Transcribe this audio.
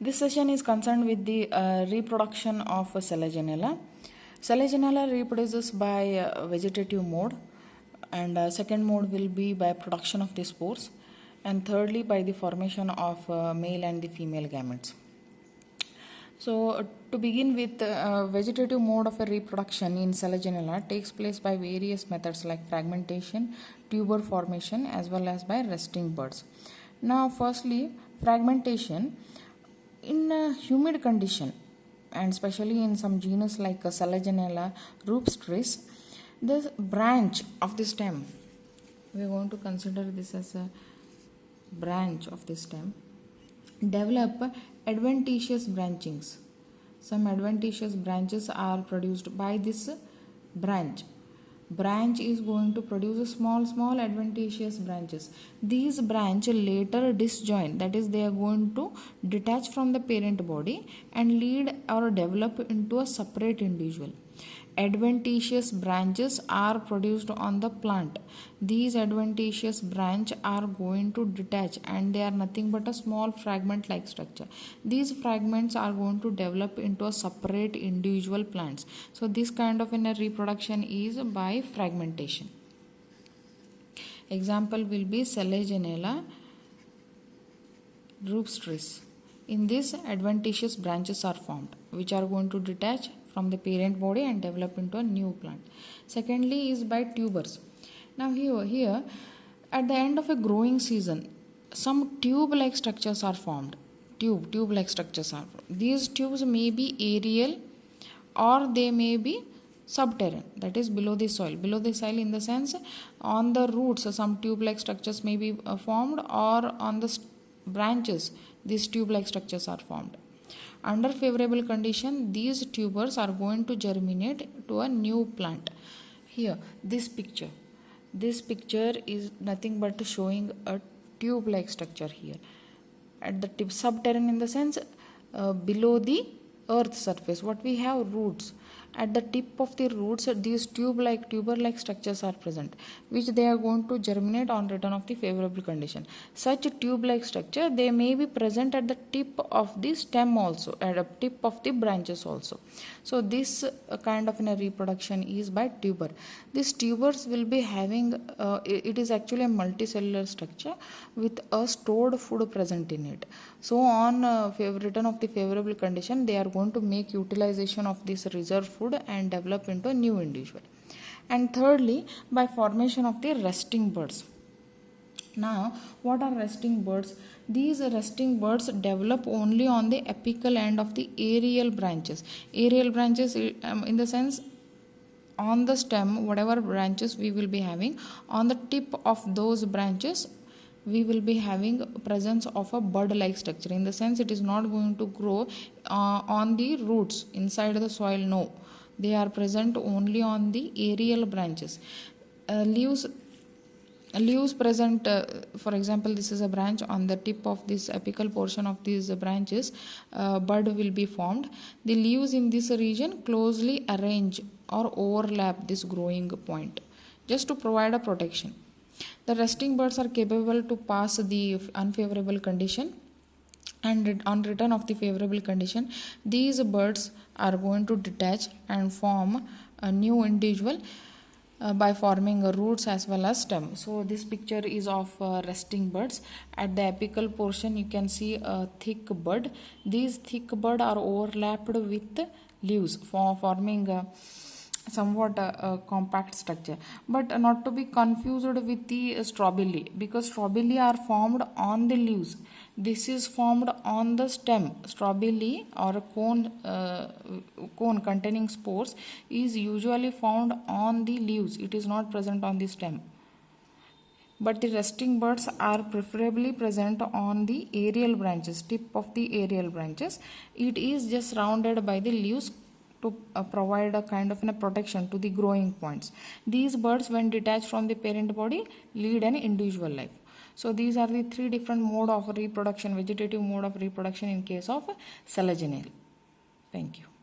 This session is concerned with the reproduction of Selaginella. Selaginella reproduces by vegetative mode, and second mode will be by production of the spores, and thirdly by the formation of male and the female gametes. So to begin with, vegetative mode of a reproduction in Selaginella takes place by various methods like fragmentation, tuber formation, as well as by resting buds. Now firstly, fragmentation. In a humid condition, and especially in some genus like Selaginella rupestris, the branch of the stem, we are going to consider this as a branch of the stem, develop adventitious branchings. Some adventitious branches are produced by this branch. Branch is going to produce small adventitious branches. These branch later disjoin, that is, they are going to detach from the parent body and lead or develop into a separate individual. Adventitious branches are produced on the plant. These adventitious branch are going to detach, and they are nothing but a small fragment like structure. These fragments are going to develop into a separate individual plants. So this kind of a reproduction is by fragmentation. Example will be Selaginella rupestris. In this, adventitious branches are formed, which are going to detach from the parent body and develop into a new plant. Secondly is by tubers. Now here at the end of a growing season, some tube-like structures are formed. Tube-like structures are formed. These tubes may be aerial or they may be subterranean, that is below the soil. Below the soil in the sense on the roots some tube-like structures may be formed, or on the branches these tube-like structures are formed. Under favorable condition, these tubers are going to germinate to a new plant. Here, this picture is nothing but showing a tube-like structure here. At the tip, subterranean in the sense below the earth surface, what we have roots. At the tip of the roots, these tuber-like structures are present, which they are going to germinate on return of the favorable condition. Such tube-like structure, they may be present at the tip of the stem also, at the tip of the branches also. So this kind of a reproduction is by tuber. These tubers will be having, it is actually a multicellular structure with a stored food present in it. So on return of the favorable condition, they are going to make utilization of this reserve food and develop into a new individual. And thirdly, by formation of the resting buds. Now, what are resting buds? These resting buds develop only on the apical end of the aerial branches. Aerial branches in the sense on the stem, whatever branches we will be having, on the tip of those branches we will be having presence of a bud-like structure. In the sense, it is not going to grow on the roots inside the soil. No, they are present only on the aerial branches. Leaves present, for example, this is a branch. On the tip of this apical portion of these branches, bud will be formed. The leaves in this region closely arrange or overlap this growing point just to provide a protection. The resting buds are capable to pass the unfavorable condition, and on return of the favorable condition, these buds are going to detach and form a new individual by forming roots as well as stem. So this picture is of resting buds. At the apical portion you can see a thick bud. These thick bud are overlapped with leaves forming somewhat a compact structure, but not to be confused with the strobili, because strobili are formed on the leaves. This is formed on the stem. Strobili or a cone containing spores is usually found on the leaves. It is not present on the stem. But the resting buds are preferably present on the aerial branches, tip of the aerial branches. It is just surrounded by the leaves to provide a kind of a protection to the growing points. These buds, when detached from the parent body, lead an individual life. So these are the three different mode of reproduction, vegetative mode of reproduction in case of Selaginella. Thank you.